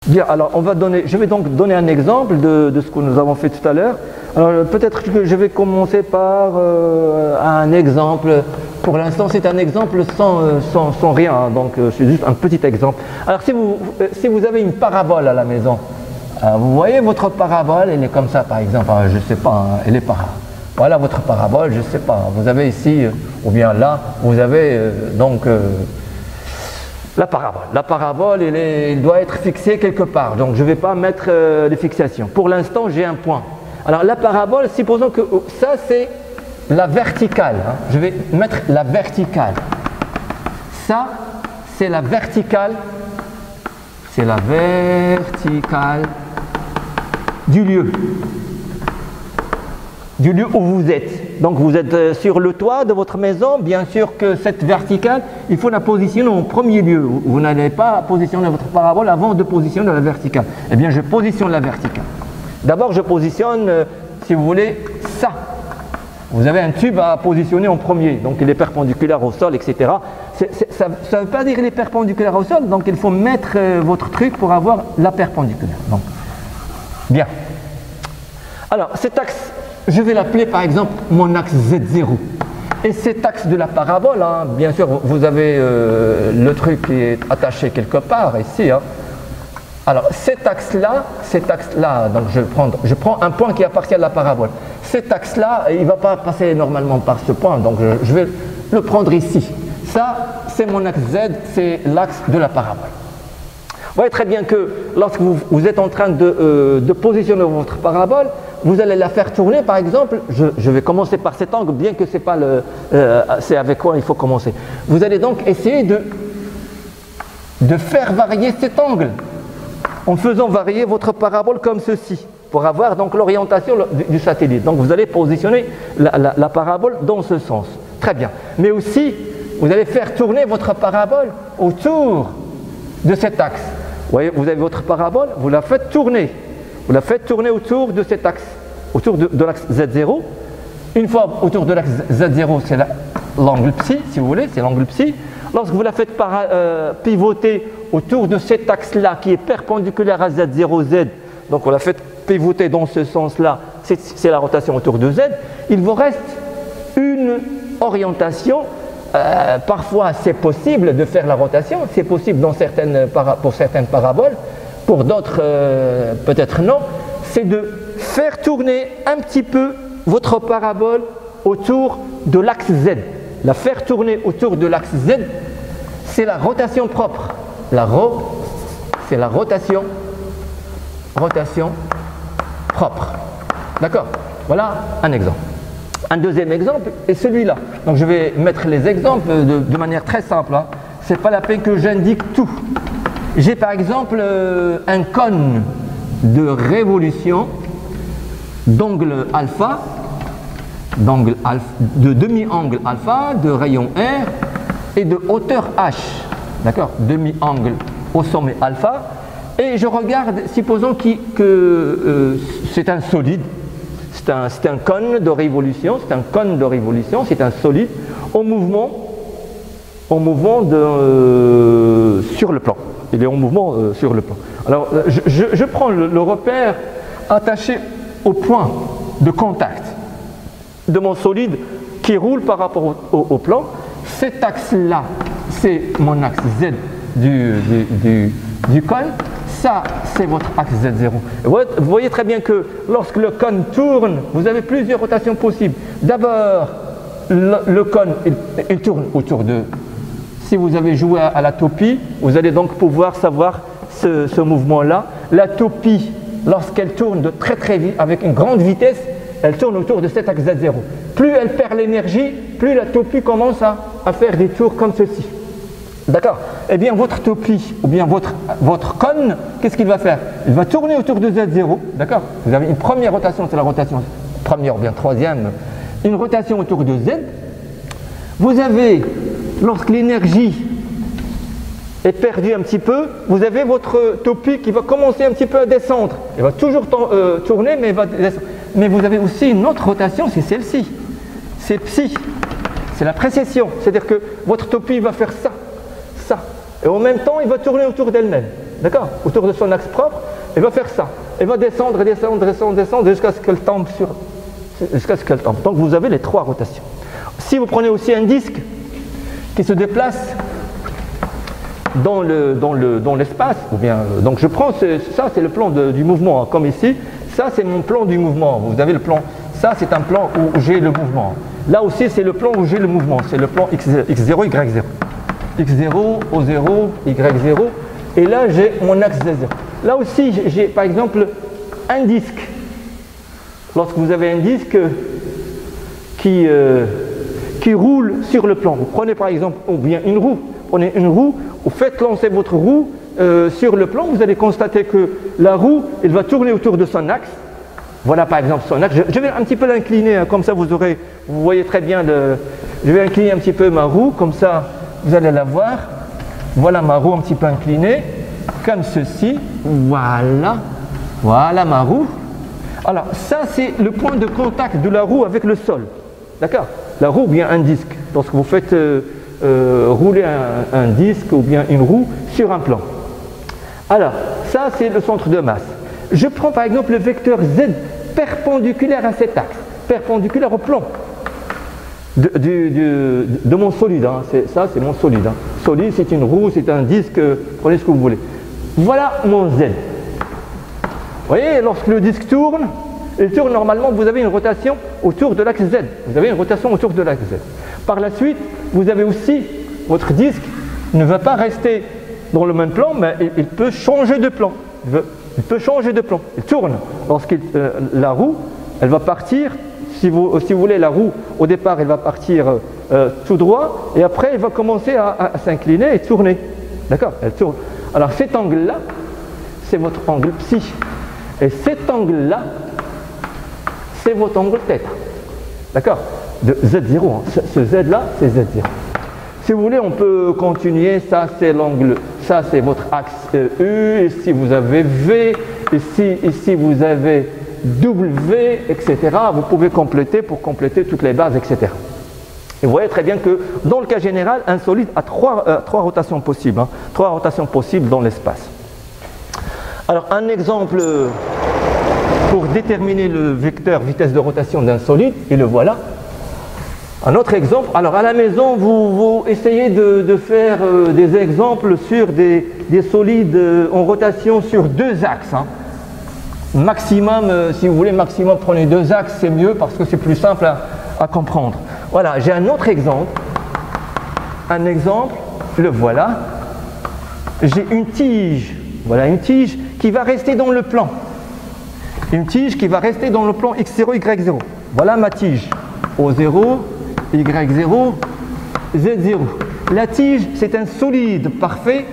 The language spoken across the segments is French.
Bien, alors je vais donc donner un exemple de ce que nous avons fait tout à l'heure. Alors peut-être que je vais commencer par un exemple. Pour l'instant, c'est un exemple sans rien, hein, donc c'est juste un petit exemple. Alors si vous avez une parabole à la maison, vous voyez votre parabole, elle est comme ça par exemple, je ne sais pas, hein, elle est par là. Voilà votre parabole, je ne sais pas. Vous avez ici, ou bien là, vous avez la parabole. La parabole, elle doit être fixée quelque part. Donc, je ne vais pas mettre les fixations. Pour l'instant, j'ai un point. Alors, la parabole, supposons que ça, c'est la verticale. Hein. Je vais mettre la verticale. Ça, c'est la verticale. C'est la verticale du lieu. Du lieu où vous êtes. Donc vous êtes sur le toit de votre maison, bien sûr que cette verticale, il faut la positionner en premier lieu. Vous n'allez pas positionner votre parabole avant de positionner la verticale. Eh bien, je positionne la verticale. D'abord, je positionne, si vous voulez, ça. Vous avez un tube à positionner en premier, donc il est perpendiculaire au sol, etc. Ça ne veut pas dire qu'il est perpendiculaire au sol, donc il faut mettre votre truc pour avoir la perpendiculaire. Donc, bien. Alors, cet axe, je vais l'appeler par exemple mon axe Z0. Et cet axe de la parabole, hein, bien sûr, vous avez le truc qui est attaché quelque part ici. Hein. Alors cet axe-là, donc je prends un point qui appartient à la parabole. Cet axe-là, il ne va pas passer normalement par ce point, donc je vais le prendre ici. Ça, c'est mon axe Z, c'est l'axe de la parabole. Vous voyez très bien que lorsque vous êtes en train de positionner votre parabole, vous allez la faire tourner, par exemple, je vais commencer par cet angle, bien que c'est avec quoi il faut commencer. Vous allez donc essayer de faire varier cet angle, en faisant varier votre parabole comme ceci, pour avoir donc l'orientation du satellite. Donc vous allez positionner la parabole dans ce sens. Très bien. Mais aussi, vous allez faire tourner votre parabole autour de cet axe. Vous voyez, vous avez votre parabole, vous la faites tourner. Vous la faites tourner autour de cet axe, autour de l'axe Z0. Une fois autour de l'axe Z0, c'est l'angle psi, si vous voulez, c'est l'angle psi. Lorsque vous la faites pivoter autour de cet axe-là, qui est perpendiculaire à Z0Z, donc on la fait pivoter dans ce sens-là, c'est la rotation autour de Z, il vous reste une orientation. Parfois, c'est possible de faire la rotation, c'est possible pour certaines paraboles, pour d'autres, peut-être non, c'est de faire tourner un petit peu votre parabole autour de l'axe Z. La faire tourner autour de l'axe Z, c'est la rotation propre. C'est la rotation propre. D'accord? Voilà un exemple. Un deuxième exemple est celui-là. Donc je vais mettre les exemples de manière très simple. Hein. Ce n'est pas la peine que j'indique tout. J'ai par exemple un cône de révolution d'angle alpha, de demi-angle alpha, de rayon R et de hauteur H. D'accord? Demi-angle au sommet alpha. Et je regarde, supposons que c'est un solide. C'est un cône de révolution, c'est un solide en mouvement sur le plan. Il est en mouvement sur le plan. Alors, je prends le repère attaché au point de contact de mon solide qui roule par rapport au plan. Cet axe-là, c'est mon axe Z du cône. Ça, c'est votre axe Z0. Vous voyez très bien que lorsque le cône tourne, vous avez plusieurs rotations possibles. D'abord, le cône, il tourne autour de... Si vous avez joué à la topie, vous allez donc pouvoir savoir ce mouvement-là. La topie, lorsqu'elle tourne de très très vite, avec une grande vitesse, elle tourne autour de cet axe Z0. Plus elle perd l'énergie, plus la topie commence à faire des tours comme ceci. D'accord? Eh bien, votre topie, ou bien votre cône, qu'est-ce qu'il va faire? Il va tourner autour de Z0, d'accord? Vous avez une première rotation, c'est la rotation première ou bien troisième, une rotation autour de Z. Vous avez, lorsque l'énergie est perdu un petit peu, vous avez votre toupie qui va commencer un petit peu à descendre. Il va toujours tourner, mais il va descendre. Mais vous avez aussi une autre rotation, c'est celle-ci. C'est psi. C'est la précession. C'est-à-dire que votre toupie va faire ça, ça. Et en même temps, il va tourner autour d'elle-même. D'accord? Autour de son axe propre, il va faire ça. Il va descendre, descendre, descendre, descendre jusqu'à ce qu'elle tombe sur. Jusqu'à ce qu'elle tombe. Donc vous avez les 3 rotations. Si vous prenez aussi un disque qui se déplace dans l'espace, ou bien donc je prends ça, c'est le plan du mouvement, hein, comme ici. Ça, c'est mon plan du mouvement. Vous avez le plan. Ça, c'est un plan où j'ai le mouvement. Là aussi, c'est le plan où j'ai le mouvement. C'est le plan x0, y0. x0, O0, y0. Et là, j'ai mon axe z0. Là aussi, j'ai par exemple un disque. Lorsque vous avez un disque qui roule sur le plan. Vous prenez par exemple, ou bien une roue. Prenez une roue, vous faites lancer votre roue sur le plan. Vous allez constater que la roue, elle va tourner autour de son axe. Voilà par exemple son axe. Je vais un petit peu l'incliner, hein, comme ça vous voyez très bien. Je vais incliner un petit peu ma roue, comme ça vous allez la voir. Voilà ma roue un petit peu inclinée, comme ceci. Voilà, voilà ma roue. Alors ça c'est le point de contact de la roue avec le sol. D'accord? La roue ou bien un disque. Lorsque vous faites rouler un disque ou bien une roue sur un plan. Alors ça c'est le centre de masse. Je prends par exemple le vecteur Z perpendiculaire à cet axe, perpendiculaire au plan de mon solide. Hein. Ça, c'est mon solide. Hein. Solide, c'est une roue, c'est un disque, prenez ce que vous voulez. Voilà mon Z. Vous voyez, lorsque le disque tourne, il tourne normalement, vous avez une rotation autour de l'axe Z. Vous avez une rotation autour de l'axe Z. Par la suite, vous avez aussi, votre disque ne va pas rester dans le même plan, mais il peut changer de plan. Il peut changer de plan, il tourne. Lorsque la roue, elle va partir, si vous voulez, la roue, au départ, elle va partir tout droit, et après, elle va commencer à s'incliner et tourner. D'accord? Elle tourne. Alors cet angle-là, c'est votre angle psi. Et cet angle-là, c'est votre angle θ. D'accord? De Z0. Hein. Ce Z-là, c'est Z0. Si vous voulez, on peut continuer. Ça, c'est l'angle. Ça, c'est votre axe U. Ici, vous avez V. Ici, vous avez W, etc. Vous pouvez compléter pour compléter toutes les bases, etc. Et vous voyez très bien que dans le cas général, un solide a trois rotations possibles. Hein. 3 rotations possibles dans l'espace. Alors, un exemple pour déterminer le vecteur vitesse de rotation d'un solide, et le voilà. Un autre exemple, alors à la maison, vous essayez de faire des exemples sur des solides en rotation sur 2 axes. Hein. Maximum, si vous voulez, maximum, prenez 2 axes, c'est mieux parce que c'est plus simple à comprendre. Voilà, j'ai un autre exemple. Un exemple, le voilà. J'ai une tige, voilà, une tige qui va rester dans le plan. Une tige qui va rester dans le plan x0, y0. Voilà ma tige. O0, y0, z0. La tige, c'est un solide parfait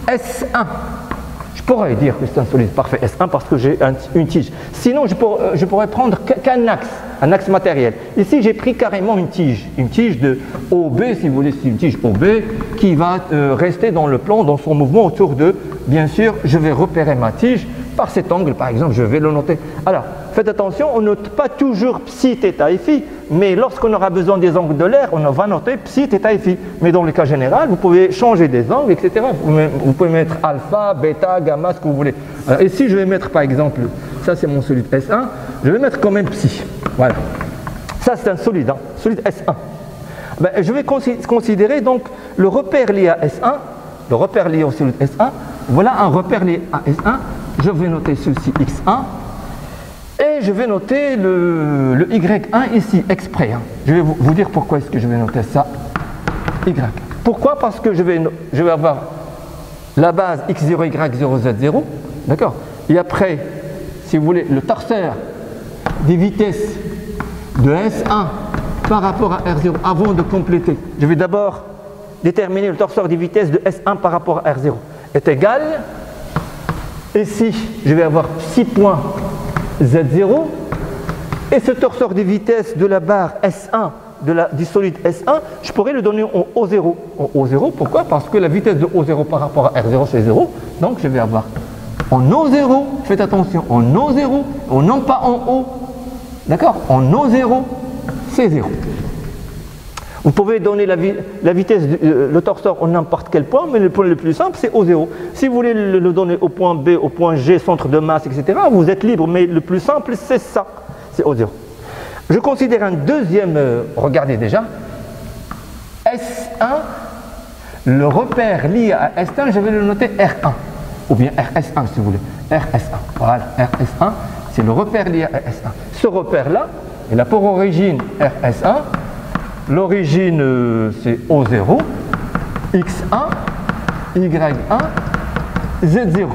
S1. Je pourrais dire que c'est un solide parfait S1 parce que j'ai une tige. Sinon, je pourrais prendre qu'un axe, un axe matériel. Ici, j'ai pris carrément une tige de OB, si vous voulez, c'est une tige OB qui va rester dans le plan, dans son mouvement autour de, bien sûr, je vais repérer ma tige par cet angle, par exemple, je vais le noter. Alors, faites attention, on ne note pas toujours psi, θ et phi, mais lorsqu'on aura besoin des angles de l'air, on va noter psi, θ et phi. Mais dans le cas général, vous pouvez changer des angles, etc. Vous pouvez mettre alpha, bêta, gamma, ce que vous voulez. Alors, ici, je vais mettre, par exemple, ça c'est mon solide S1, je vais mettre quand même psi. Voilà. Ça c'est un solide, hein, solide S1. Ben, je vais considérer donc le repère lié à S1, le repère lié au solide S1. Voilà un repère lié à S1. Je vais noter ceci X1 et je vais noter le Y1 ici exprès. Hein. Je vais vous dire pourquoi est-ce que je vais noter ça Y. Pourquoi? Parce que je vais avoir la base X0, Y0, Z0, d'accord? Et après, si vous voulez, le torseur des vitesses de S1 par rapport à R0 avant de compléter. Je vais d'abord déterminer le torseur des vitesses de S1 par rapport à R0 est égal. Ici, je vais avoir 6 points Z0 et ce torseur de vitesse de la barre S1 du solide S1, je pourrais le donner en O0. En O0, pourquoi? Parce que la vitesse de O0 par rapport à R0, c'est 0. Donc je vais avoir en O0, faites attention, en O0, non pas en O. D'accord? En O0, c'est 0. Vous pouvez donner la vitesse, le torseur en n'importe quel point, mais le point le plus simple, c'est O0. Si vous voulez le donner au point B, au point G, centre de masse, etc., vous êtes libre, mais le plus simple, c'est ça, c'est O0. Je considère un deuxième, regardez déjà, S1, le repère lié à S1, je vais le noter R1, ou bien RS1 si vous voulez, RS1, voilà, RS1, c'est le repère lié à S1. Ce repère-là, il a pour origine RS1, l'origine c'est O0, X1, Y1, Z0.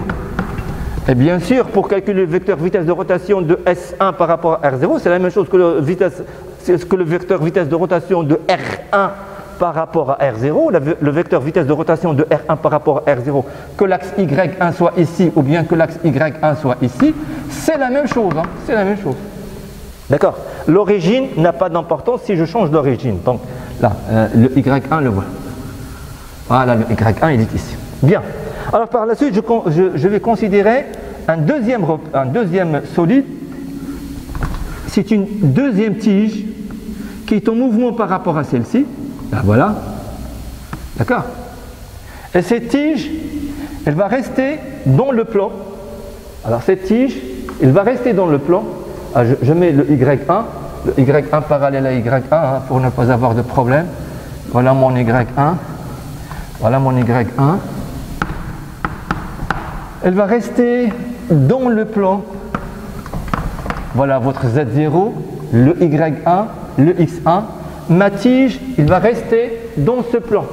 Et bien sûr, pour calculer le vecteur vitesse de rotation de S1 par rapport à R0, c'est la même chose que le vecteur vitesse de rotation de R1 par rapport à R0, le vecteur vitesse de rotation de R1 par rapport à R0, que l'axe Y1 soit ici ou bien que l'axe Y1 soit ici, c'est la même chose, hein, c'est la même chose. D'accord? L'origine n'a pas d'importance si je change d'origine. Donc là, le Y1 le voit. Voilà, le Y1 il est ici. Bien. Alors par la suite, je vais considérer un deuxième solide. C'est une deuxième tige qui est en mouvement par rapport à celle-ci. Là, voilà. D'accord? Et cette tige, elle va rester dans le plan. Alors cette tige, elle va rester dans le plan. Ah, je mets le Y1 parallèle à Y1 hein, pour ne pas avoir de problème. Voilà mon Y1. Voilà mon Y1. Elle va rester dans le plan. Voilà votre Z0, le Y1, le X1. Ma tige, il va rester dans ce plan.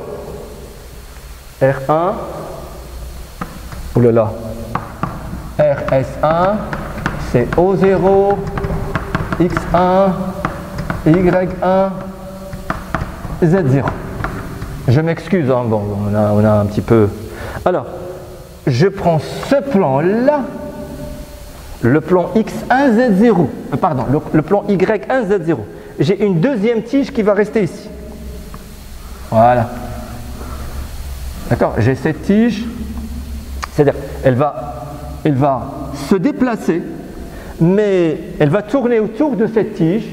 R1, oh là là, RS1, c'est O0, X1, Y1, Z0. Je m'excuse, hein, bon, on a un petit peu... Alors, je prends ce plan-là, le plan X1, Z0, pardon, le plan Y1, Z0. J'ai une deuxième tige qui va rester ici. Voilà. D'accord? J'ai cette tige, c'est-à-dire, elle va se déplacer, mais elle va tourner autour de cette tige,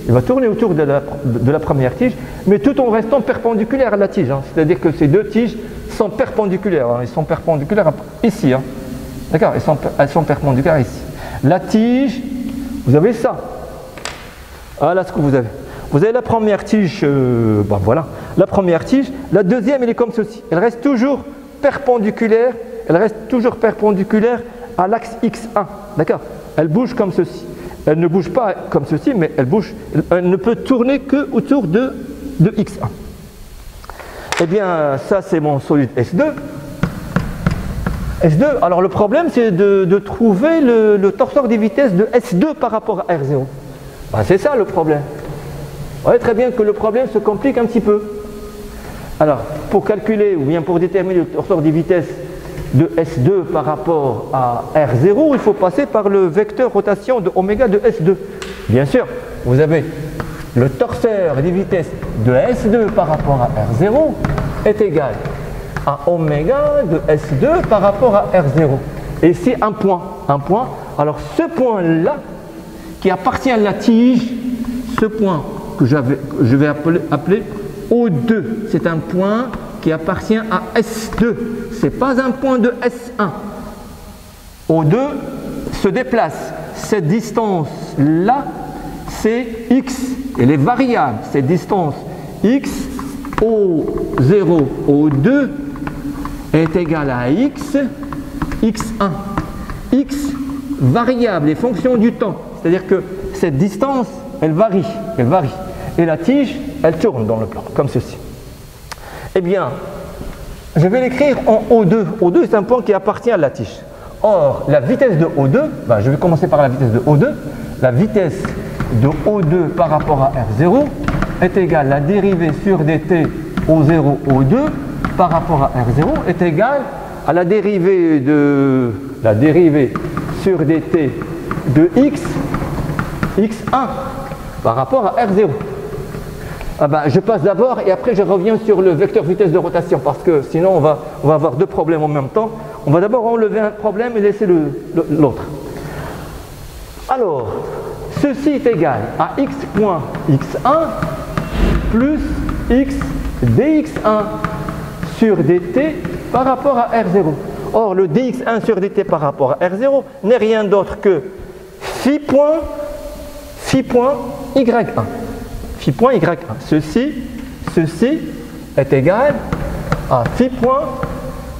elle va tourner autour de la première tige, mais tout en restant perpendiculaire à la tige. Hein. C'est-à-dire que ces deux tiges sont perpendiculaires. Hein. Ils sont perpendiculaires ici. Hein. D'accord? Elles sont perpendiculaires ici. La tige, vous avez ça. Voilà ce que vous avez. Vous avez la première tige, bon, voilà. La première tige, la deuxième, elle est comme ceci. Elle reste toujours perpendiculaire. Elle reste toujours perpendiculaire à l'axe X1. D'accord? Elle bouge comme ceci. Elle ne bouge pas comme ceci, mais elle bouge. Elle ne peut tourner que autour de X1. Eh bien, ça c'est mon solide S2. S2, alors le problème c'est de trouver le torseur des vitesses de S2 par rapport à R0. Ben, c'est ça le problème. Vous voyez très bien que le problème se complique un petit peu. Alors, pour calculer ou bien pour déterminer le torseur des vitesses de S2 par rapport à R0, il faut passer par le vecteur rotation de oméga de S2. Bien sûr, vous avez le torseur des vitesses de S2 par rapport à R0 est égal à oméga de S2 par rapport à R0. Et ici, un point. Alors, ce point-là, qui appartient à la tige, ce point que je vais appeler O2, c'est un point qui appartient à S2. Ce n'est pas un point de S1. O2 se déplace. Cette distance-là, c'est X. Elle est variable. Cette distance X, O0, O2 est égale à X, X1. X variable et fonction du temps. C'est-à-dire que cette distance, elle varie. Et la tige, elle tourne dans le plan, comme ceci. Eh bien, je vais l'écrire en O2. O2, c'est un point qui appartient à la tige. Or, la vitesse de O2, ben, je vais commencer par la vitesse de O2. La vitesse de O2 par rapport à R0 est égale à la dérivée sur dt O0, O2 par rapport à R0 est égale à la dérivée sur dt de x, x1 par rapport à R0. Ah ben, je passe d'abord et après je reviens sur le vecteur vitesse de rotation parce que sinon on va avoir deux problèmes en même temps. On va d'abord enlever un problème et laisser l'autre. Alors, ceci est égal à x point x1 plus x dx1 sur dt par rapport à R0. Or, le dx1 sur dt par rapport à R0 n'est rien d'autre que phi point y1. Phi point y1. Ceci est égal à phi point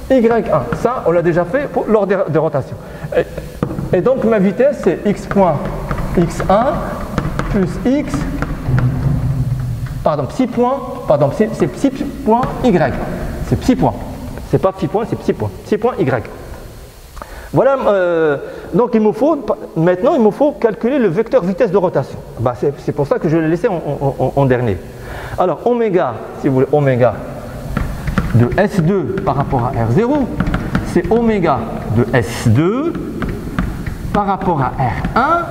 y1. Ça, on l'a déjà fait lors des rotations. Et donc, ma vitesse, c'est x point x1 plus x, c'est psi point y. C'est psi point. C'est pas psi point, c'est psi point y. Voilà, donc maintenant il me faut calculer le vecteur vitesse de rotation. Bah, c'est pour ça que je l'ai laissé en dernier. Alors oméga, si vous voulez, oméga de S2 par rapport à R0, c'est oméga de S2 par rapport à R1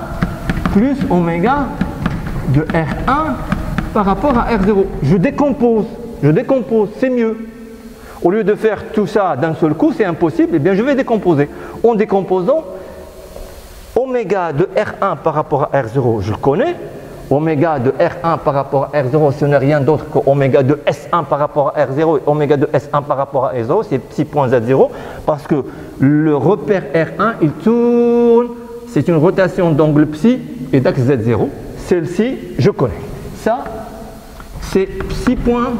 plus oméga de R1 par rapport à R0. Je décompose, c'est mieux. Au lieu de faire tout ça d'un seul coup, c'est impossible, eh bien je vais décomposer. En décomposant, oméga de R1 par rapport à R0, je le connais. Oméga de R1 par rapport à R0, ce n'est rien d'autre que oméga de S1 par rapport à R0 et oméga de S1 par rapport à R0, c'est psi point Z0, parce que le repère R1, il tourne, c'est une rotation d'angle psi et d'axe Z0. Celle-ci, je connais. Ça, c'est psi point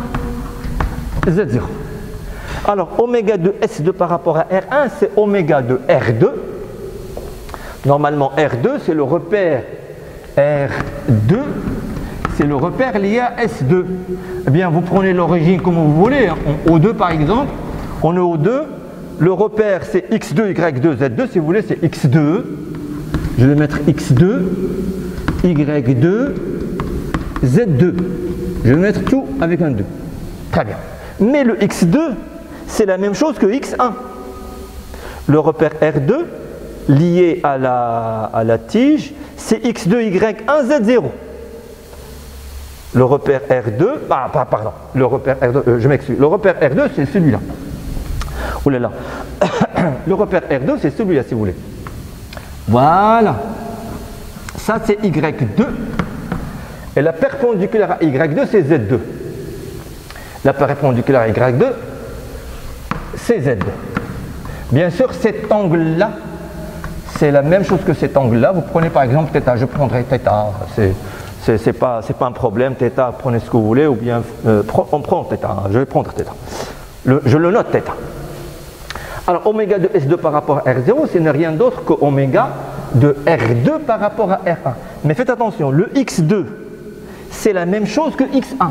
Z0. Alors, oméga de S2 par rapport à R1, c'est oméga de R2. Normalement, R2, c'est le repère R2, c'est le repère lié à S2. Eh bien, vous prenez l'origine comme vous voulez. En O2, par exemple, on est O2. Le repère, c'est X2, Y2, Z2. Si vous voulez, c'est X2. Je vais mettre X2, Y2, Z2. Je vais mettre tout avec un 2. Très bien. Mais le X2, c'est la même chose que X1. Le repère R2 lié à la tige, c'est X2, Y1, Z0. Le repère R2, le repère R2, je m'excuse, le repère R2 c'est celui-là. Oh là là. Le repère R2 c'est celui-là si vous voulez. Voilà. Ça c'est Y2. Et la perpendiculaire à Y2 c'est Z2. La perpendiculaire à Y2 c'est Z2. Bien sûr, cet angle-là, c'est la même chose que cet angle-là. Vous prenez par exemple θ, je prendrai θ, c'est pas un problème, θ, prenez ce que vous voulez, ou bien on prend θ, je vais prendre θ. Je le note θ. Alors, oméga de S2 par rapport à R0, ce n'est rien d'autre que oméga de R2 par rapport à R1. Mais faites attention, le X2, c'est la même chose que X1.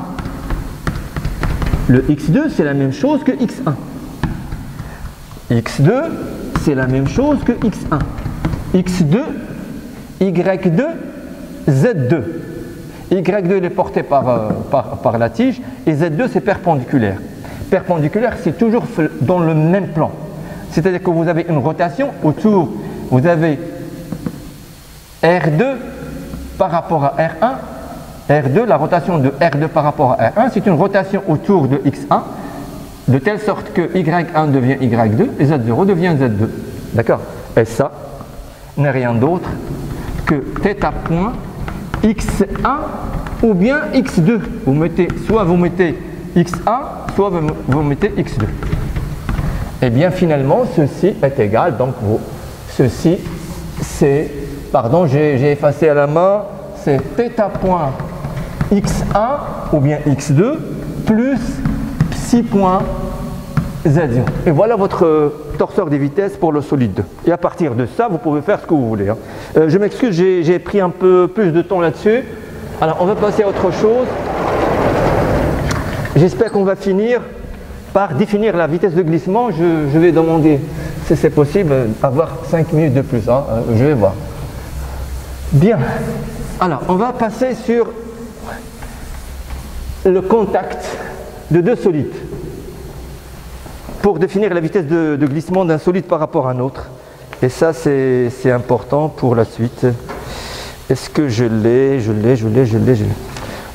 Le X2, c'est la même chose que X1. X2, c'est la même chose que X1. X2, Y2, Z2. Y2 il est porté par la tige et Z2 c'est perpendiculaire. Perpendiculaire, c'est toujours dans le même plan. C'est-à-dire que vous avez une rotation autour, vous avez R2 par rapport à R1. R2, la rotation de R2 par rapport à R1, c'est une rotation autour de X1, de telle sorte que Y1 devient Y2 et Z0 devient Z2. D'accord? Et ça n'est rien d'autre que θ point X1 ou bien X2. Soit vous mettez X1, soit vous mettez X2. Et bien finalement, ceci est égal, donc ceci c'est, pardon, j'ai effacé à la main, c'est θ point X1 ou bien X2 plus psi point Z0. Et voilà votre torseur des vitesses pour le solide 2. Et à partir de ça, vous pouvez faire ce que vous voulez. Je m'excuse, j'ai pris un peu plus de temps là-dessus. Alors, on va passer à autre chose. J'espère qu'on va finir par définir la vitesse de glissement. Je vais demander, si c'est possible, avoir 5 minutes de plus. Je vais voir. Bien. Alors, on va passer sur le contact de deux solides pour définir la vitesse de glissement d'un solide par rapport à un autre. Et ça, c'est important pour la suite. Est-ce que je l'ai?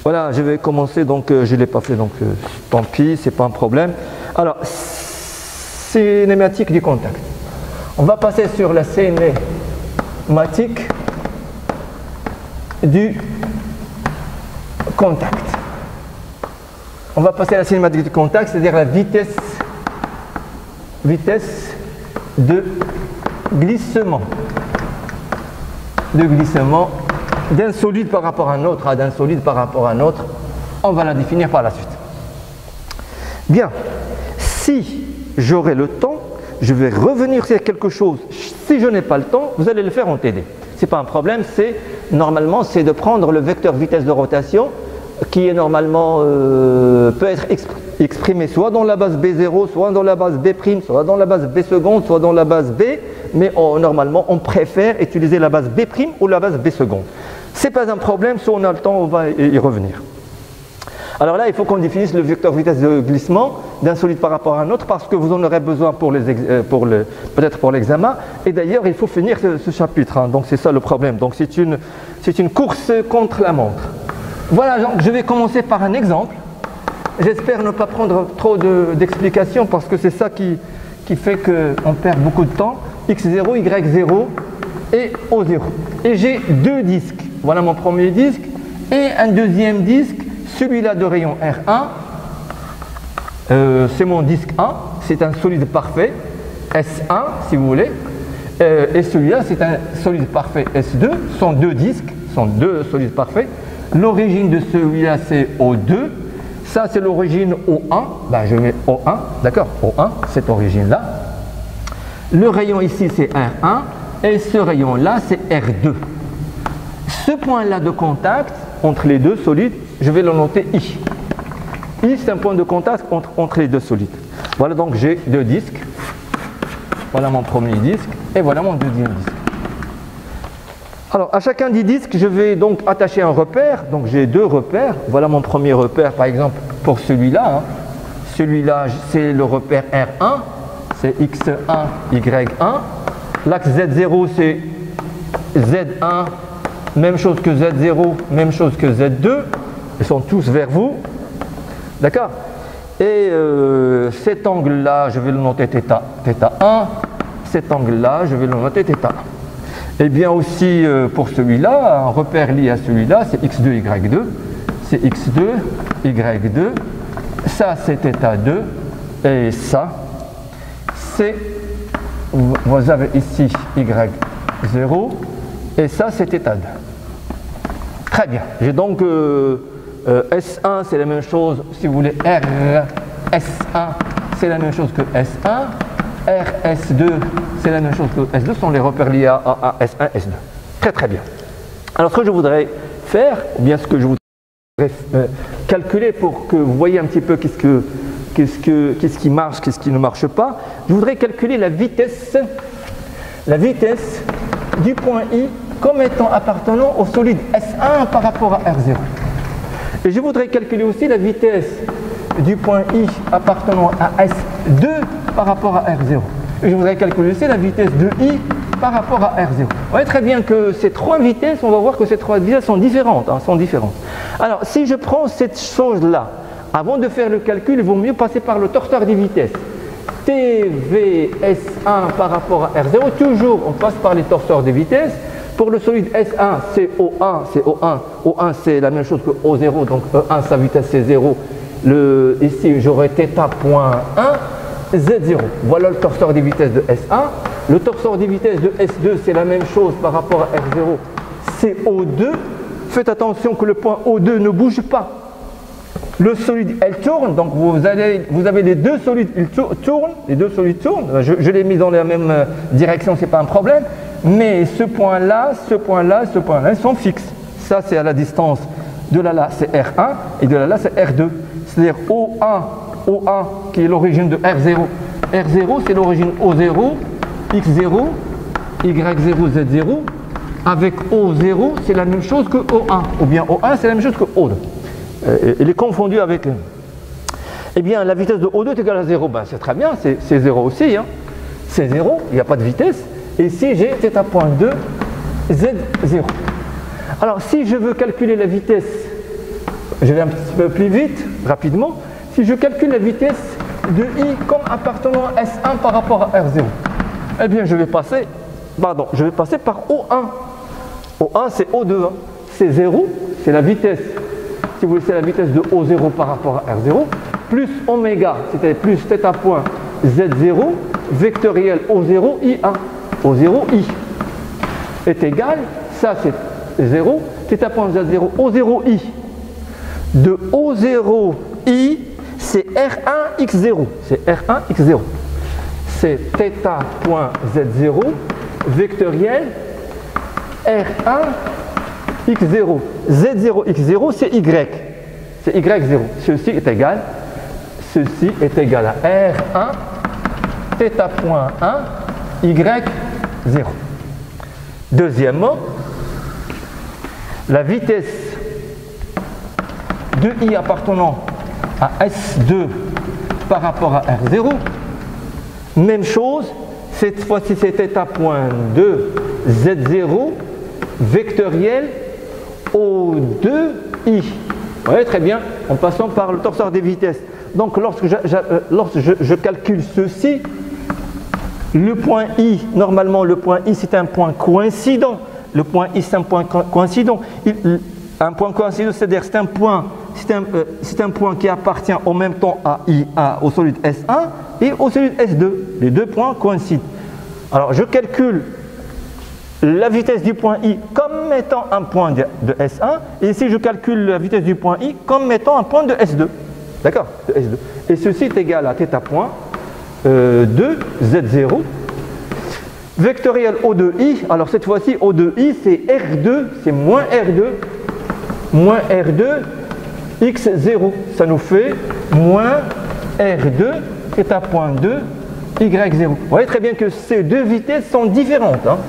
Voilà, je vais commencer, donc je ne l'ai pas fait, donc tant pis, c'est pas un problème. Alors, cinématique du contact. On va passer sur la cinématique du contact. On va passer à la cinématique du contact, c'est-à-dire la vitesse de glissement. D'un solide par rapport à un autre, d'un solide par rapport à un autre. On va la définir par la suite. Bien, si j'aurai le temps, je vais revenir sur quelque chose. Si je n'ai pas le temps, vous allez le faire en TD. Ce n'est pas un problème, normalement c'est de prendre le vecteur vitesse de rotation qui est normalement peut être exprimé soit dans la base B0, soit dans la base B', soit dans la base B seconde, soit dans la base B, mais normalement on préfère utiliser la base B' ou la base B seconde. Ce n'est pas un problème, si on a le temps, on va y revenir. Alors là, il faut qu'on définisse le vecteur vitesse de glissement d'un solide par rapport à un autre parce que vous en aurez besoin peut-être pour l'examen. Et d'ailleurs, il faut finir ce chapitre, hein, donc c'est ça le problème. Donc c'est une course contre la montre. Voilà, donc je vais commencer par un exemple. J'espère ne pas prendre trop d'explications parce que c'est ça qui fait qu'on perd beaucoup de temps. X0, Y0 et O0. Et j'ai deux disques. Voilà mon premier disque et un deuxième disque, celui-là de rayon R1. C'est mon disque 1, c'est un solide parfait, S1 si vous voulez. Et celui-là c'est un solide parfait S2, sont deux disques, sont deux solides parfaits. L'origine de celui-là c'est O2, ça c'est l'origine O1, ben, je mets O1, d'accord, O1, cette origine-là. Le rayon ici c'est R1 et ce rayon-là c'est R2. Ce point-là de contact entre les deux solides, je vais le noter I. I c'est un point de contact entre les deux solides. Voilà donc j'ai deux disques. Voilà mon premier disque et voilà mon deuxième disque. Alors à chacun des disques, je vais donc attacher un repère. Donc j'ai deux repères. Voilà mon premier repère par exemple pour celui-là. Hein. Celui-là c'est le repère R1. C'est X1, Y1. L'axe Z0 c'est Z1, même chose que Z0, même chose que Z2. Ils sont tous vers vous. D'accord? Et cet angle-là, je vais le noter θ1. Cet angle-là, je vais le noter θ1. Et bien aussi pour celui-là, un repère lié à celui-là, c'est X2, Y2. C'est X2, Y2. Ça, c'est θ2. Et ça, c'est, vous avez ici Y0. Et ça, c'est θ2. Très bien. J'ai donc S1, c'est la même chose, si vous voulez, RS1, c'est la même chose que S1. RS2, c'est la même chose que S2, sont les repères liés à S1, S2. Très très bien. Alors ce que je voudrais faire, ou bien ce que je voudrais calculer pour que vous voyez un petit peu qu'est-ce qui marche, qu'est-ce qui ne marche pas, je voudrais calculer la vitesse du point I comme étant appartenant au solide S1 par rapport à R0. Et je voudrais calculer aussi la vitesse du point I appartenant à S2 par rapport à R0. Et je voudrais calculer aussi la vitesse de I par rapport à R0. Vous voyez très bien que ces trois vitesses, on va voir que ces trois vitesses sont différentes. Alors, si je prends cette chose-là, avant de faire le calcul, il vaut mieux passer par le torseur des vitesses. TVS1 par rapport à R0, toujours on passe par les torseurs des vitesses. Pour le solide S1, c'est O1. O1, c'est la même chose que O0, donc E1, sa vitesse c'est 0. Ici, j'aurai θ.1, Z0. Voilà le torseur des vitesses de S1. Le torseur des vitesses de S2, c'est la même chose par rapport à R0, c'est O2. Faites attention que le point O2 ne bouge pas. Le solide, elle tourne, donc vous avez les deux solides, ils tournent, les deux solides tournent. Je l'ai mis dans la même direction, c'est pas un problème. Mais ce point-là, ils sont fixes. Ça, c'est à la distance de là, c'est R1, et de là, c'est R2. C'est-à-dire O1 qui est l'origine de R0. R0, c'est l'origine O0, X0, Y0, Z0. Avec O0, c'est la même chose que O1. Ou bien O1, c'est la même chose que O2. Il est confondu avec... Eh bien, la vitesse de O2 est égale à 0. Ben, c'est très bien, c'est 0 aussi. Hein. C'est 0, il n'y a pas de vitesse. Et ici, j'ai θ.2, Z0. Alors, si je veux calculer la vitesse je vais un petit peu plus vite, rapidement. Si je calcule la vitesse de I comme appartenant à S1 par rapport à R0, eh bien je vais passer par O1. O1 c'est O2, hein. C'est 0, c'est la vitesse, si vous voulez, c'est la vitesse de O0 par rapport à R0, plus oméga, c'est-à-dire plus θ point Z0, vectoriel O0 I1. O0 I est égal, ça c'est 0, θ point Z0, O0 I. De O0 I, c'est R1 X0. C'est R1 X0. C'est θ point Z0, vectoriel R1 X0. Z0 X0, c'est Y. C'est Y0. Ceci est égal à R1 θ point 1 Y0. Deuxièmement, la vitesse de I appartenant à S2 par rapport à R0, même chose, cette fois-ci c'est θ point 2 Z0 vectoriel O2I. Vous voyez très bien, en passant par le torseur des vitesses. Donc lorsque je calcule ceci, le point I, normalement le point I c'est un point coïncident. Le point I c'est un point coïncident. Un point coïncident, c'est-à-dire c'est un point qui appartient en même temps au solide S1 et au solide S2. Les deux points coïncident. Alors je calcule la vitesse du point I comme étant un point de S1 et ici je calcule la vitesse du point I comme étant un point de S2. D'accord, de S2. Et ceci est égal à θ point 2 Z0 vectoriel O2I. Alors cette fois-ci O2I c'est R2, c'est moins R2 X0. Ça nous fait moins R2 θ point 2 Y0. Vous voyez très bien que ces deux vitesses sont différentes. Hein.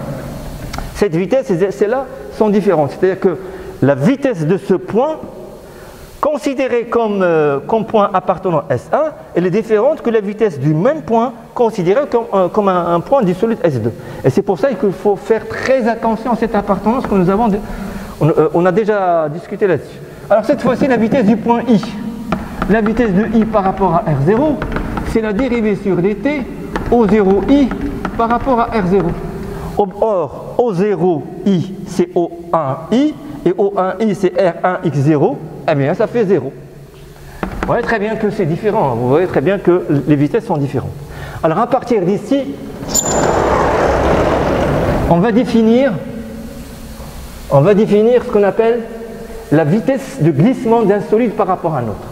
Cette vitesse et celle-là sont différentes. C'est-à-dire que la vitesse de ce point, considérée comme point appartenant à S1, elle est différente que la vitesse du même point, considérée comme un point du solide S2. Et c'est pour ça qu'il faut faire très attention à cette appartenance que nous avons. On a déjà discuté là-dessus. Alors cette fois-ci, la vitesse du point I. La vitesse de I par rapport à R0, c'est la dérivée sur dt O0I par rapport à R0. Or, O0I, c'est O1I, et O1I, c'est R1X0, eh bien, ça fait 0. Vous voyez très bien que c'est différent, vous voyez très bien que les vitesses sont différentes. Alors, à partir d'ici, on va définir ce qu'on appelle la vitesse de glissement d'un solide par rapport à un autre.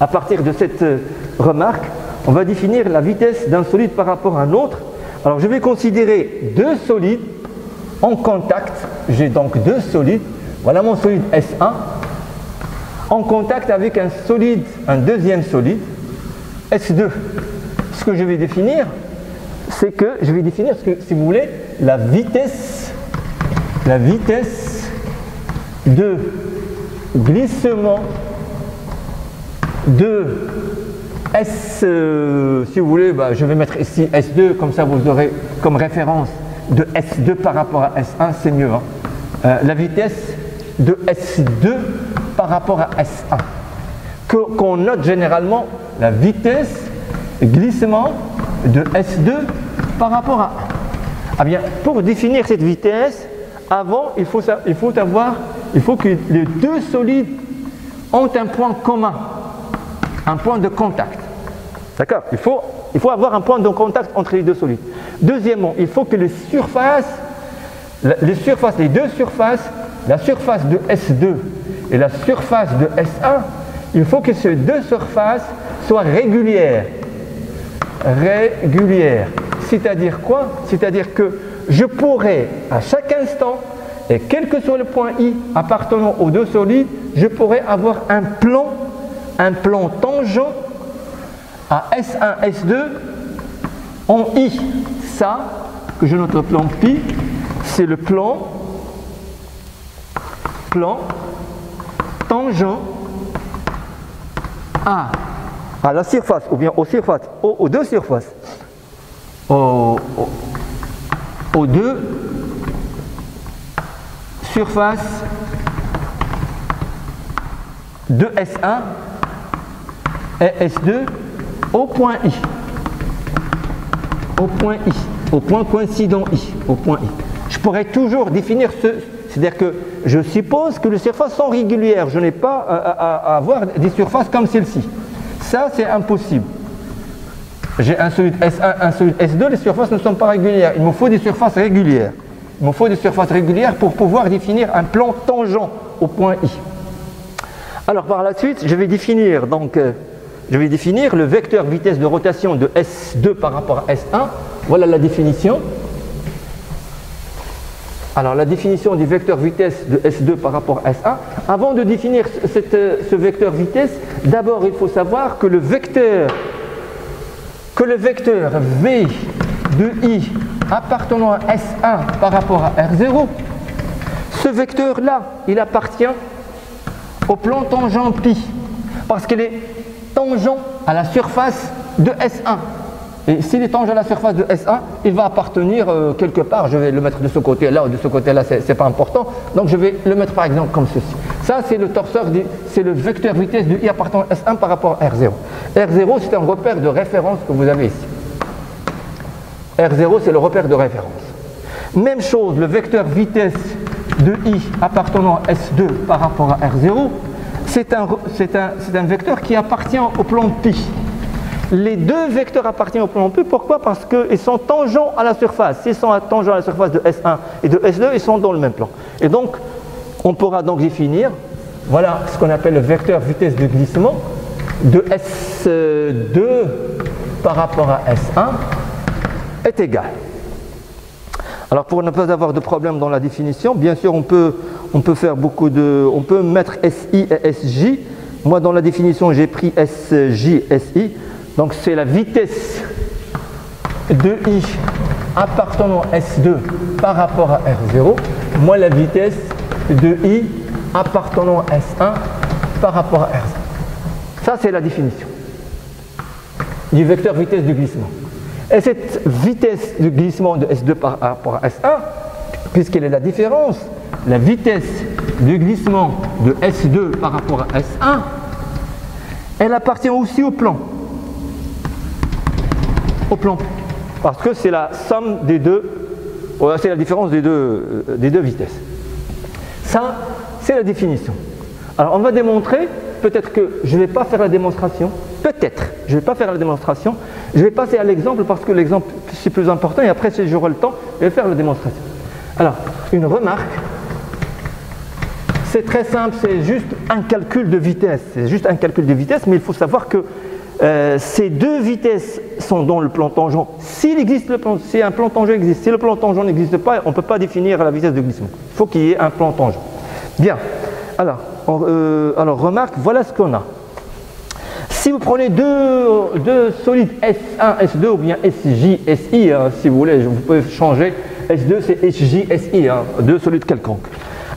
À partir de cette remarque, on va définir la vitesse d'un solide par rapport à un autre. Alors je vais considérer deux solides en contact. J'ai donc deux solides. Voilà mon solide S1 en contact avec un deuxième solide S2. Ce que je vais définir, c'est que je vais définir, si vous voulez, la vitesse de glissement de S, si vous voulez, je vais mettre ici S2, comme ça vous aurez comme référence de S2 par rapport à S1, c'est mieux. Hein. La vitesse de S2 par rapport à S1. Qu'on note généralement la vitesse glissement de S2 par rapport à 1. Ah bien, pour définir cette vitesse, avant, il faut que les deux solides ont un point commun, un point de contact. D'accord ? Il faut avoir un point de contact entre les deux solides. Deuxièmement, il faut que les deux surfaces, la surface de S2 et la surface de S1, il faut que ces deux surfaces soient régulières. C'est-à-dire quoi? C'est-à-dire que je pourrais à chaque instant, et quel que soit le point I appartenant aux deux solides, je pourrais avoir un plan tangent à S1, S2 en I. Ça, que je note le plan pi, c'est le plan tangent à la surface, ou bien aux deux surfaces. Aux deux surfaces de S1 et S2 au point I. Au point I, au point coïncident I, au point I. Je pourrais toujours définir c'est-à-dire que je suppose que les surfaces sont régulières. Je n'ai pas à avoir des surfaces comme celle-ci. Ça, c'est impossible. J'ai un solide S1, un solide S2, les surfaces ne sont pas régulières. Il me faut des surfaces régulières. Il me faut des surfaces régulières pour pouvoir définir un plan tangent au point I. Alors par la suite, je vais définir le vecteur vitesse de rotation de S2 par rapport à S1. Voilà la définition. Alors la définition du vecteur vitesse de S2 par rapport à S1. Avant de définir ce vecteur vitesse, d'abord il faut savoir que le vecteur V de I appartenant à S1 par rapport à R0, ce vecteur-là, il appartient au plan tangent pi, parce qu'il est tangent à la surface de S1. Et s'il est tangent à la surface de S1, il va appartenir quelque part. Je vais le mettre de ce côté-là ou de ce côté-là, c'est pas important. Donc je vais le mettre par exemple comme ceci. Ça, c'est le torseur, c'est le vecteur vitesse de I appartenant à S1 par rapport à R0. R0, c'est un repère de référence que vous avez ici. R0, c'est le repère de référence. Même chose, le vecteur vitesse de I appartenant à S2 par rapport à R0, c'est un vecteur qui appartient au plan pi. Les deux vecteurs appartiennent au plan pi. Pourquoi? Parce qu'ils sont tangents à la surface. S'ils sont tangents à la surface de S1 et de S2, ils sont dans le même plan. Et donc, on pourra donc définir, voilà ce qu'on appelle le vecteur vitesse de glissement de S2 par rapport à S1 est égal. Alors pour ne pas avoir de problème dans la définition, bien sûr on peut mettre SI et SJ. Moi dans la définition j'ai pris SJ, SI. Donc c'est la vitesse de I appartenant à S2 par rapport à R0, moins la vitesse de I appartenant à S1 par rapport à R0. Ça c'est la définition du vecteur vitesse de glissement. Et cette vitesse de glissement de S2 par rapport à S1, puisqu'elle est la différence, la vitesse de glissement de S2 par rapport à S1, elle appartient aussi au plan. Au plan. Parce que c'est la somme des deux, c'est la différence des deux vitesses. Ça, c'est la définition. Alors on va démontrer, peut-être que je ne vais pas faire la démonstration, je ne vais pas faire la démonstration, je vais passer à l'exemple parce que l'exemple c'est plus important et après si j'aurai le temps, je vais faire la démonstration. Alors, une remarque, c'est très simple, c'est juste un calcul de vitesse, mais il faut savoir que ces deux vitesses sont dans le plan tangent. Si un plan tangent existe, si le plan tangent n'existe pas, on ne peut pas définir la vitesse de glissement. Il faut qu'il y ait un plan tangent. Bien, alors remarque, voilà ce qu'on a. Si vous prenez deux solides S1, S2 ou bien SJ, SI, si vous voulez, vous pouvez changer. S2 c'est SJ, SI, deux solides quelconques.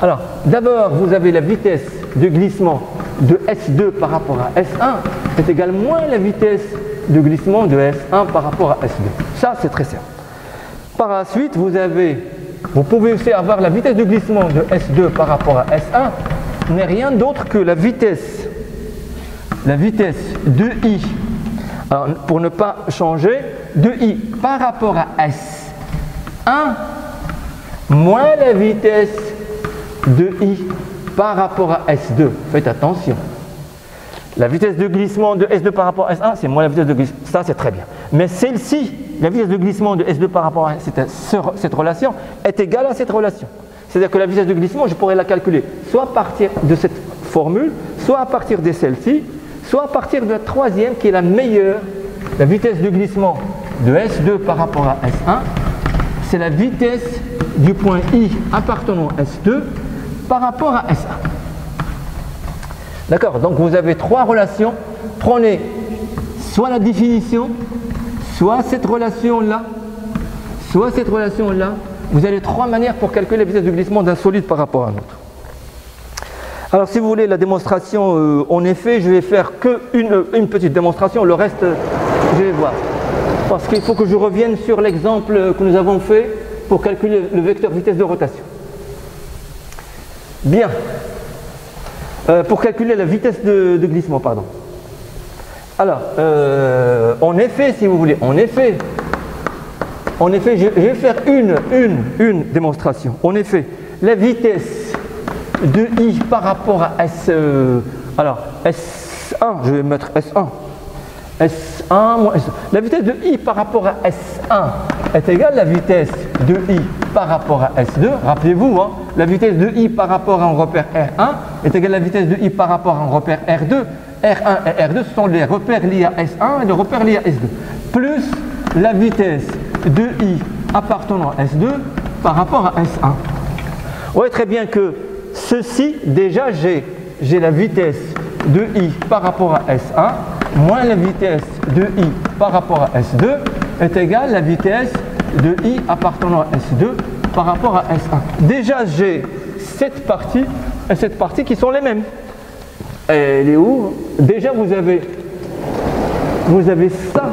Alors, d'abord, vous avez la vitesse de glissement de S2 par rapport à S1 est égale moins la vitesse de glissement de S1 par rapport à S2. Ça, c'est très simple. Par la suite, vous pouvez aussi avoir la vitesse de glissement de S2 par rapport à S1 n'est rien d'autre que la vitesse de I. Alors, pour ne pas changer, de I par rapport à S1 moins la vitesse de I par rapport à S2. Faites attention. La vitesse de glissement de S2 par rapport à S1, c'est moins la vitesse de glissement. Ça, c'est très bien. Mais celle-ci, la vitesse de glissement de S2 par rapport à cette relation, est égale à cette relation. C'est-à-dire que la vitesse de glissement, je pourrais la calculer soit à partir de cette formule, soit à partir de celle-ci, soit à partir de la troisième qui est la meilleure. La vitesse de glissement de S2 par rapport à S1, c'est la vitesse du point I appartenant à S2 par rapport à S1. D'accord? Donc vous avez trois relations. Prenez soit la définition, soit cette relation-là, soit cette relation-là. Vous avez trois manières pour calculer la vitesse de glissement d'un solide par rapport à un autre. Alors si vous voulez la démonstration, en effet, je vais faire qu'une petite démonstration, le reste, je vais voir. Parce qu'il faut que je revienne sur l'exemple que nous avons fait pour calculer le vecteur vitesse de rotation. Bien. pour calculer la vitesse de glissement, pardon. Alors, en effet, si vous voulez, en effet, je vais faire une démonstration. En effet, la vitesse de I par rapport à S, alors S1, je vais mettre S1. S1 moins S2. La vitesse de I par rapport à S1 est égale à la vitesse de I par rapport à S2. Rappelez-vous, hein, la vitesse de I par rapport à un repère R1 est égale à la vitesse de I par rapport à un repère R2. R1 et R2 ce sont les repères liés à S1 et les repères liés à S2. Plus la vitesse de I appartenant à S2 par rapport à S1. Vous voyez très bien que ceci, déjà, j'ai la vitesse de I par rapport à S1 moins la vitesse de I par rapport à S2 est égale à la vitesse de I appartenant à S2 par rapport à S1. Déjà, j'ai cette partie et cette partie qui sont les mêmes. Et elle est où? Déjà, vous avez ça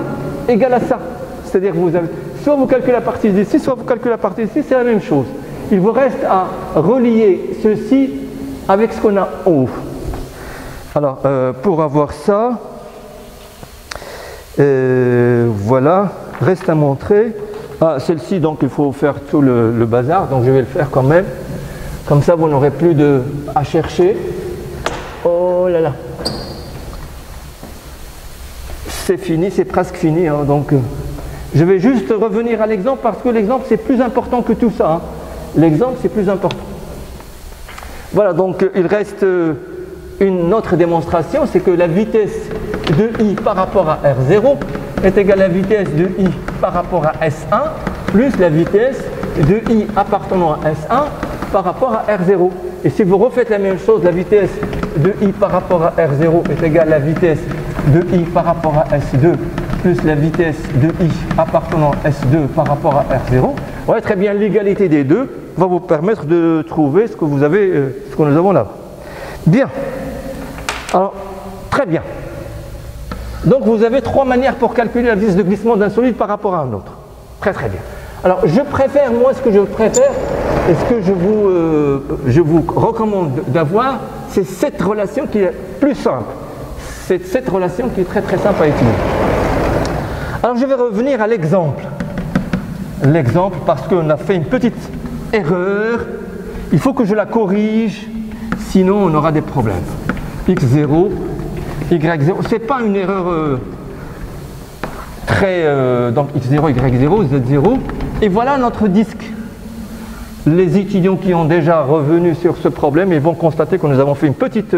égal à ça. C'est-à-dire que vous avez, soit vous calculez la partie d'ici, soit vous calculez la partie d'ici, c'est la même chose. Il vous reste à relier ceci avec ce qu'on a en haut. Alors, pour avoir ça, voilà, reste à montrer. Ah, celle-ci, donc il faut faire tout le bazar, donc je vais le faire quand même. Comme ça, vous n'aurez plus à chercher. Oh là là. C'est fini, c'est presque fini. Hein, donc, je vais juste revenir à l'exemple parce que l'exemple, c'est plus important que tout ça. Hein. L'exemple, c'est plus important. Voilà, donc il reste une autre démonstration, c'est que la vitesse de I par rapport à R0 est égale à la vitesse de I par rapport à S1 plus la vitesse de I appartenant à S1 par rapport à R0. Et si vous refaites la même chose, la vitesse de I par rapport à R0 est égale à la vitesse de I par rapport à S2 plus la vitesse de I appartenant à S2 par rapport à R0. Vous voyez très bien, l'égalité des deux va vous permettre de trouver ce que vous avez, ce que nous avons là. Bien. Alors, très bien. Donc vous avez trois manières pour calculer la vitesse de glissement d'un solide par rapport à un autre. Très très bien. Alors je préfère, moi ce que je préfère, et ce que je vous recommande d'avoir, c'est cette relation qui est plus simple. C'est cette relation qui est très très simple à utiliser. Alors je vais revenir à l'exemple. L'exemple parce qu'on a fait une petite erreur. Il faut que je la corrige, sinon on aura des problèmes. X0, Y0, c'est pas une erreur donc X0, Y0, Z0. Et voilà notre disque. Les étudiants qui ont déjà revenu sur ce problème, ils vont constater que nous avons fait une petite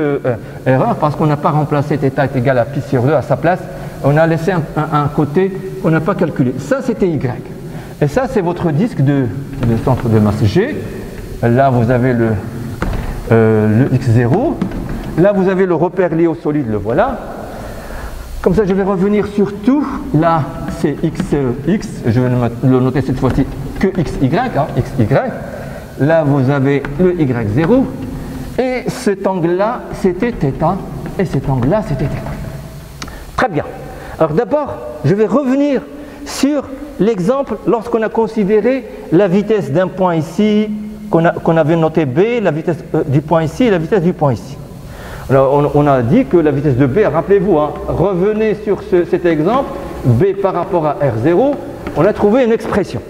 erreur parce qu'on n'a pas remplacé θ est égal à pi sur 2 à sa place. On a laissé un côté qu'on n'a pas calculé. Ça, c'était Y. Et ça, c'est votre disque de centre de masse G. Là, vous avez le X0. Là, vous avez le repère lié au solide, le voilà. Comme ça, je vais revenir sur tout. Là, c'est XX. Je vais le noter cette fois-ci que XY. Hein, XY. Là, vous avez le Y0. Et cet angle-là, c'était θ. Et cet angle-là, c'était θ. Très bien. Alors d'abord, je vais revenir sur l'exemple lorsqu'on a considéré la vitesse d'un point ici, qu'on avait noté B, la vitesse du point ici et la vitesse du point ici. Alors on a dit que la vitesse de B, rappelez-vous, hein, revenez sur cet exemple, B par rapport à R0, on a trouvé une expression.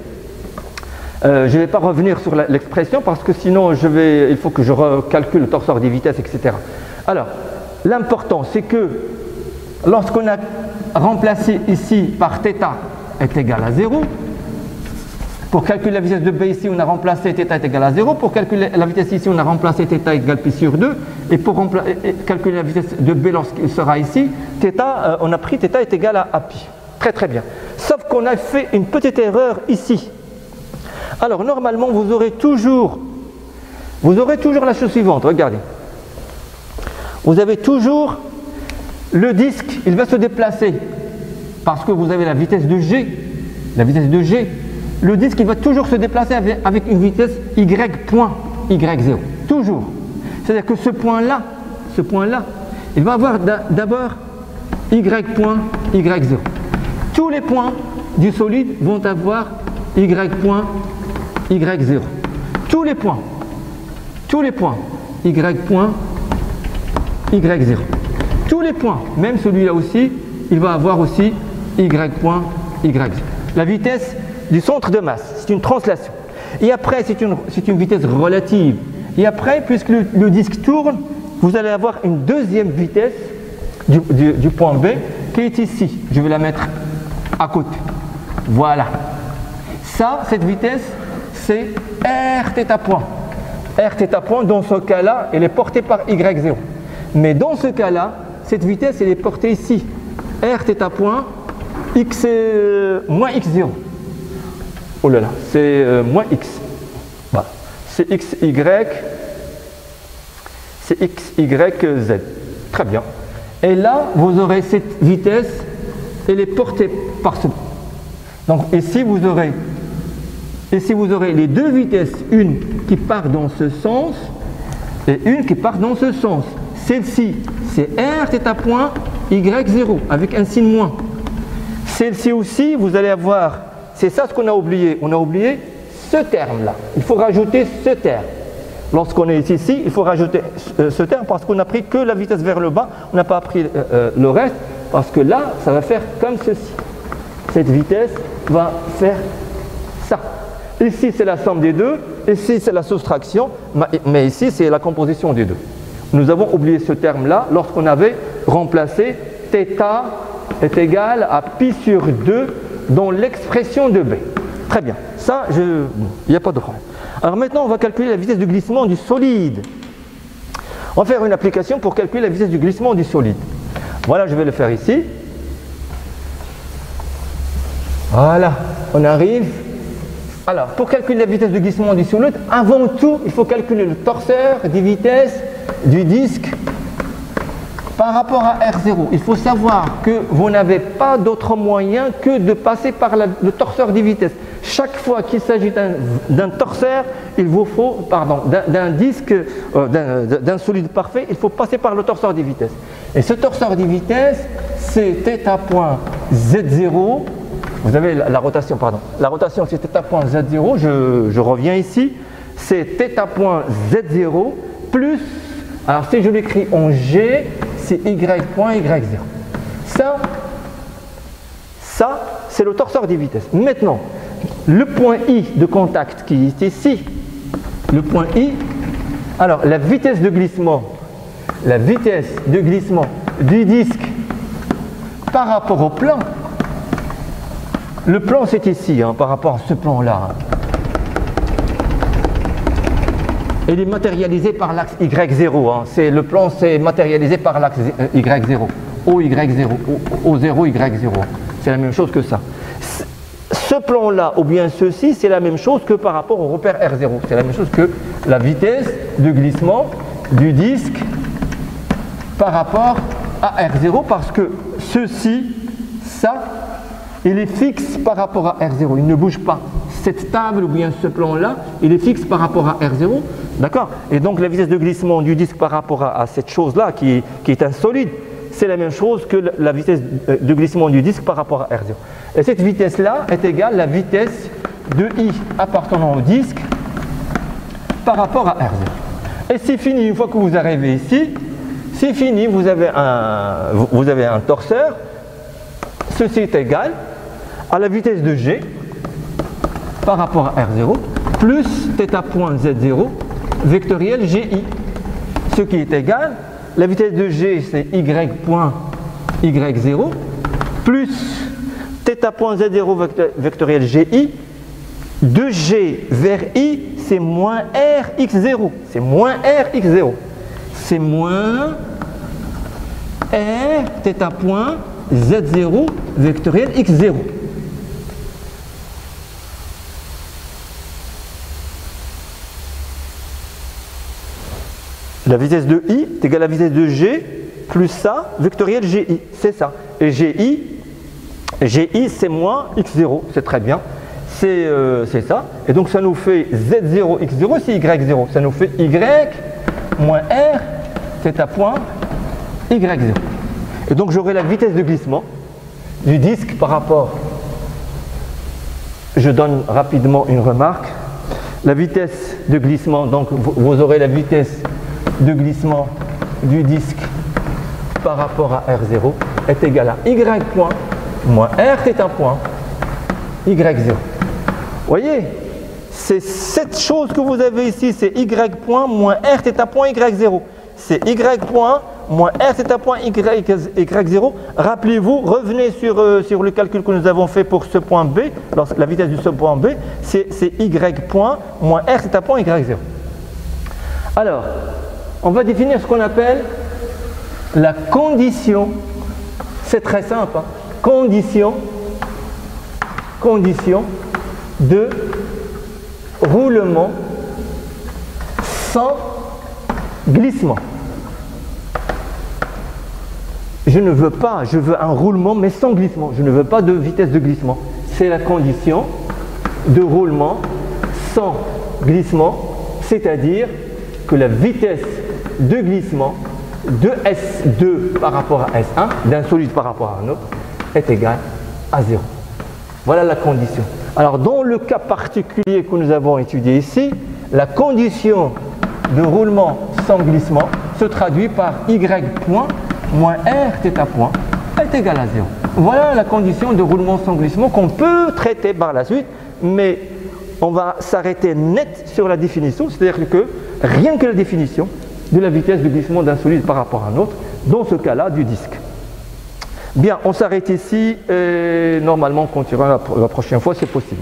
Je ne vais pas revenir sur l'expression parce que sinon il faut que je recalcule le torseur des vitesses, etc. Alors, l'important c'est que lorsqu'on a remplacé ici par θ est égal à 0, pour calculer la vitesse de B ici, on a remplacé θ est égal à 0. Pour calculer la vitesse ici, on a remplacé θ égale pi sur 2. Et pour calculer la vitesse de B lorsqu'il sera ici, on a pris θ est égal à pi. Très très bien. Sauf qu'on a fait une petite erreur ici. Alors normalement, vous aurez toujours la chose suivante. Regardez. Vous avez toujours le disque, il va se déplacer parce que vous avez la vitesse de G. La vitesse de G. Le disque il va toujours se déplacer avec une vitesse y point y0. Toujours. C'est-à-dire que ce point-là, il va avoir d'abord y point y0. Tous les points du solide vont avoir y point y0. Tous les points y point y0. Tous les points, même celui-là aussi, il va avoir aussi y point y0. La vitesse du centre de masse, c'est une translation. Et après, c'est une vitesse relative. Et après, puisque le disque tourne, vous allez avoir une deuxième vitesse du point B qui est ici. Je vais la mettre à côté. Voilà. Ça, cette vitesse, c'est r θ point. R θ point, dans ce cas-là, elle est portée par y0. Mais dans ce cas-là, cette vitesse, elle est portée ici. R θ point, moins x0. Oh là là, c'est moins x. Voilà. C'est xy, c'est xyz. Très bien. Et là, vous aurez cette vitesse, elle est portée par ce. Donc ici, vous aurez les deux vitesses, une qui part dans ce sens et une qui part dans ce sens. Celle-ci, c'est r θ point y0 avec un signe moins. Celle-ci aussi, vous allez avoir, c'est ça ce qu'on a oublié. On a oublié ce terme-là. Il faut rajouter ce terme. Lorsqu'on est ici, il faut rajouter ce terme parce qu'on n'a pris que la vitesse vers le bas. On n'a pas pris le reste parce que là, ça va faire comme ceci. Cette vitesse va faire ça. Ici, c'est la somme des deux. Ici, c'est la soustraction. Mais ici, c'est la composition des deux. Nous avons oublié ce terme-là lorsqu'on avait remplacé θ est égal à pi sur 2 dans l'expression de B. Très bien. Ça, il n'y a pas de problème. Alors maintenant, on va calculer la vitesse de glissement du solide. On va faire une application pour calculer la vitesse du glissement du solide. Voilà, je vais le faire ici. Voilà, on arrive. Alors, pour calculer la vitesse de glissement du solide, avant tout, il faut calculer le torseur des vitesses du disque par rapport à R0. Il faut savoir que vous n'avez pas d'autre moyen que de passer par le torseur des vitesses. Chaque fois qu'il s'agit d'un torseur, il vous faut, d'un disque, d'un solide parfait, il faut passer par le torseur des vitesses. Et ce torseur des vitesses, c'est θ point Z0. Vous avez la rotation, pardon. La rotation, c'est θ point Z0. Je reviens ici. C'est θ point Z0 plus, alors si je l'écris en G, c'est y point y0. Ça, c'est le torseur des vitesses. Maintenant, le point I de contact qui est ici, le point I, alors la vitesse de glissement du disque par rapport au plan, le plan c'est ici, par rapport à ce plan-là. Il est matérialisé par l'axe Y0. Le plan c'est matérialisé par l'axe Y0. OY0, O0, Y0. C'est la même chose que ça. Ce plan-là, ou bien ceci, c'est la même chose que par rapport au repère R0. C'est la même chose que la vitesse de glissement du disque par rapport à R0, parce que ceci, ça, il est fixe par rapport à R0. Il ne bouge pas. Cette table ou bien ce plan-là, il est fixe par rapport à R0. D'accord? Et donc la vitesse de glissement du disque par rapport à cette chose-là, qui est un solide, c'est la même chose que la vitesse de glissement du disque par rapport à R0. Et cette vitesse-là est égale à la vitesse de I appartenant au disque par rapport à R0. Et c'est fini, une fois que vous arrivez ici, c'est fini, vous avez un torseur. Ceci est égal à la vitesse de G par rapport à R0 plus θ point Z0 vectoriel GI. Ce qui est égal, la vitesse de G c'est y point y0 plus θ point Z0 vectoriel GI. De G vers I, c'est moins RX0. C'est moins RX0. C'est moins R θ point Z0 vectoriel X0. La vitesse de I est égale à la vitesse de G plus ça, vectoriel GI. C'est ça. Et GI c'est moins X0. C'est très bien. C'est ça. Et donc ça nous fait Z0, X0, c'est Y0. Ça nous fait Y moins R, θ point Y0. Et donc j'aurai la vitesse de glissement du disque par rapport. Je donne rapidement une remarque. La vitesse de glissement, donc vous aurez la vitesse de glissement du disque par rapport à R0 est égal à Y point moins R θ point Y0. Vous voyez, c'est cette chose que vous avez ici, c'est Y point moins R θ point Y0. C'est Y point moins R θ point Y0. Rappelez-vous, revenez sur le calcul que nous avons fait pour ce point B, la vitesse de ce point B, c'est Y point moins R θ point Y0. Alors, on va définir ce qu'on appelle la condition, c'est très simple, hein, condition de roulement sans glissement. Je ne veux pas, je veux un roulement mais sans glissement. Je ne veux pas de vitesse de glissement. C'est la condition de roulement sans glissement, c'est-à-dire que la vitesse de glissement de S2 par rapport à S1, d'un solide par rapport à un autre, est égale à 0. Voilà la condition. Alors, dans le cas particulier que nous avons étudié ici, la condition de roulement sans glissement se traduit par Y point moins R θ point est égal à 0. Voilà la condition de roulement sans glissement qu'on peut traiter par la suite, mais on va s'arrêter net sur la définition, c'est-à-dire que rien que la définition de la vitesse de glissement d'un solide par rapport à un autre, dans ce cas-là du disque. Bien, on s'arrête ici et normalement on continuera la prochaine fois, c'est possible.